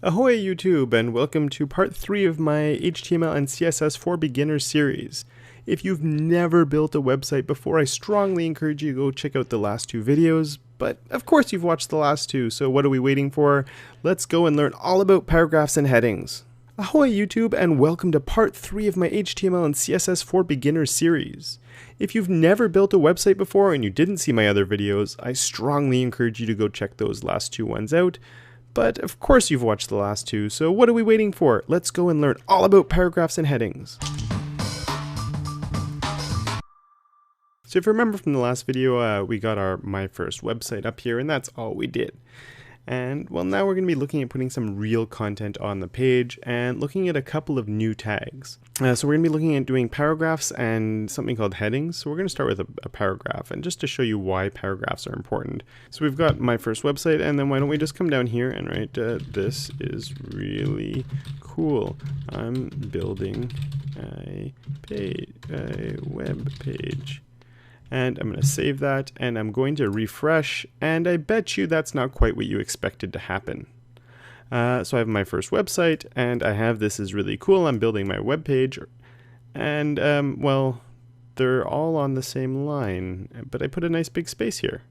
Ahoy YouTube, and welcome to part 3 of my HTML and CSS for Beginners series. If you've never built a website before, I strongly encourage you to go check out the last 2 videos, but of course you've watched the last 2, so what are we waiting for? Let's go and learn all about paragraphs and headings. Ahoy YouTube, and welcome to part 3 of my HTML and CSS for Beginners series. If you've never built a website before and you didn't see my other videos, I strongly encourage you to go check those last 2 ones out. But of course you've watched the last 2, so what are we waiting for? Let's go and learn all about paragraphs and headings. So if you remember from the last video, we got my first website up here, and that's all we did. And well, now we're going to be looking at putting some real content on the page and looking at a couple of new tags. So we're going to be looking at doing paragraphs and something called headings. So we're going to start with a paragraph, and just to show you why paragraphs are important. So we've got my first website, and then why don't we just come down here and write, this is really cool. I'm building a web page. And I'm going to save that, and I'm going to refresh, and I bet you that's not quite what you expected to happen. So I have my first website, and I have this is really cool. I'm building my web page, and well, they're all on the same line, but I put a nice big space here.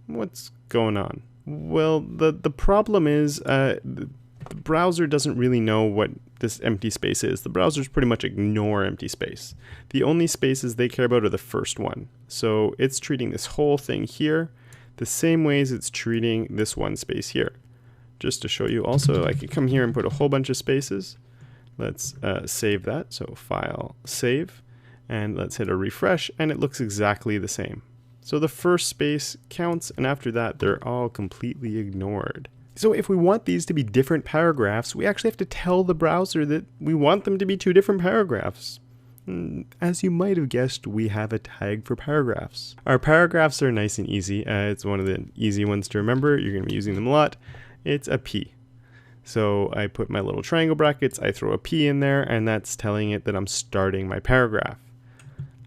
What's going on? Well, the problem is the browser doesn't really know what this empty space is. The browsers pretty much ignore empty space. The only spaces they care about are the first one. So it's treating this whole thing here the same way as it's treating this one space here. Just to show you also, I could come here and put a whole bunch of spaces. Let's save that. So File, Save, and let's hit a refresh, and it looks exactly the same. So the first space counts, and after that, they're all completely ignored. So if we want these to be different paragraphs, we actually have to tell the browser that we want them to be 2 different paragraphs. As you might have guessed, we have a tag for paragraphs. Our paragraphs are nice and easy. It's one of the easy ones to remember. You're going to be using them a lot. It's a P. So I put my little triangle brackets, I throw a P in there, and that's telling it that I'm starting my paragraph.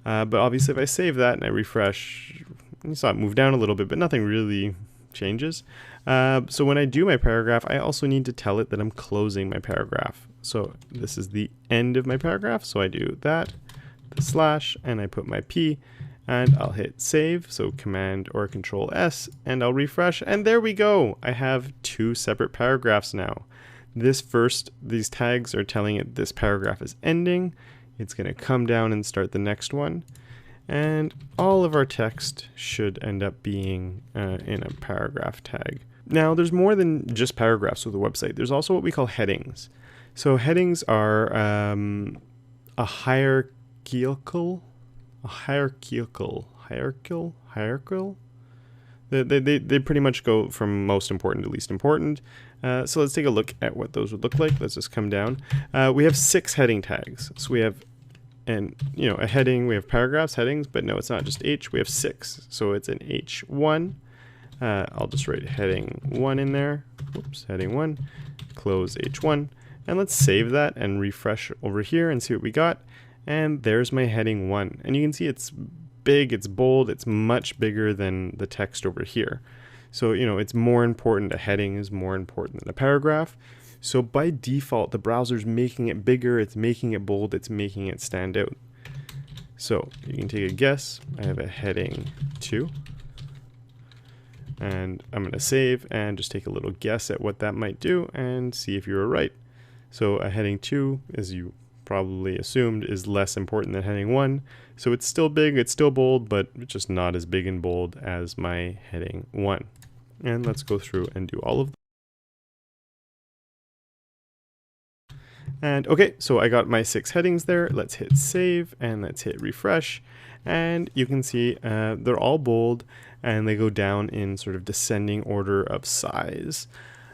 But obviously if I save that and I refresh, you saw it move down a little bit, but nothing really changes. So when I do my paragraph, I also need to tell it that I'm closing my paragraph. So this is the end of my paragraph. So I do that, the slash, and I put my P, and I'll hit save. So Command or Control S, and I'll refresh. And there we go. I have 2 separate paragraphs now. These tags are telling it this paragraph is ending. It's going to come down and start the next one. And all of our text should end up being in a paragraph tag. Now, there's more than just paragraphs with a website. There's also what we call headings. So headings are a hierarchical. They pretty much go from most important to least important. So let's take a look at what those would look like. Let's just come down. We have 6 heading tags. So we have a heading, we have paragraphs, headings, but no, it's not just H, we have 6. So it's an H1. I'll just write heading 1 in there. Whoops, heading 1, close H1. And let's save that and refresh over here and see what we got. And there's my heading 1. And you can see it's big, it's bold, it's much bigger than the text over here. So, it's more important, a heading is more important than a paragraph. So by default, the browser's making it bigger, it's making it bold, it's making it stand out. So you can take a guess. I have a heading 2. And I'm going to save and just take a little guess at what that might do and see if you were right. So a heading 2, as you probably assumed, is less important than heading 1. So it's still big, it's still bold, but it's just not as big and bold as my heading 1. And let's go through and do all of them. And okay, so I got my 6 headings there. Let's hit save and let's hit refresh. And you can see they're all bold and they go down in sort of descending order of size.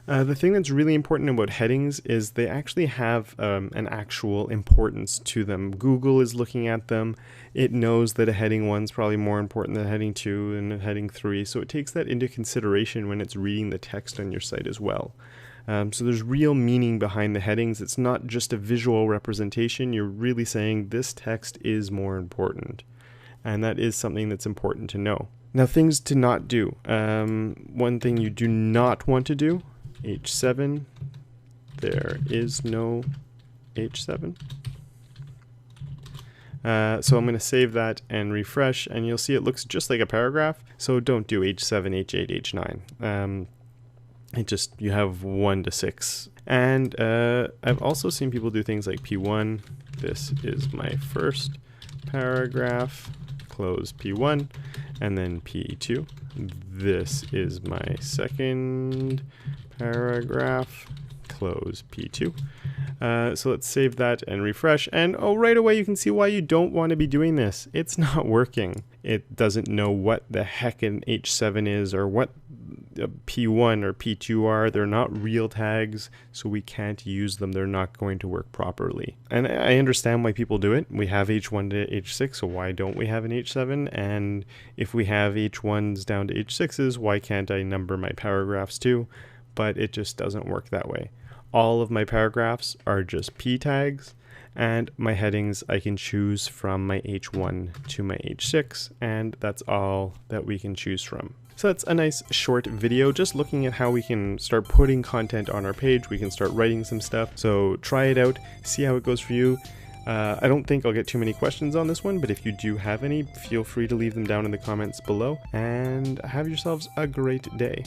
The thing that's really important about headings is they actually have an actual importance to them. Google is looking at them. It knows that a heading 1 is probably more important than a heading 2 and a heading 3. So it takes that into consideration when it's reading the text on your site as well. So there's real meaning behind the headings. It's not just a visual representation. You're really saying this text is more important. And that is something that's important to know. Now, things to not do. One thing you do not want to do, H7, there is no H7. So I'm going to save that and refresh, and you'll see it looks just like a paragraph. So don't do H7, H8, H9. You have 1 to 6. And I've also seen people do things like P1. This is my first paragraph, close P1, and then P2. This is my second paragraph, close P2. So let's save that and refresh, and oh, right away you can see why you don't want to be doing this. It's not working. It doesn't know what the heck an H7 is or what a P1 or P2 are. They're not real tags, so we can't use them. They're not going to work properly. And I understand why people do it. We have H1 to H6, so why don't we have an H7? And if we have H1s down to H6s, why can't I number my paragraphs too? But it just doesn't work that way. All of my paragraphs are just P tags, and my headings I can choose from my H1 to my H6, and that's all that we can choose from. So that's a nice short video just looking at how we can start putting content on our page. We can start writing some stuff. So try it out, see how it goes for you. I don't think I'll get too many questions on this one, but if you do have any, feel free to leave them down in the comments below, and have yourselves a great day.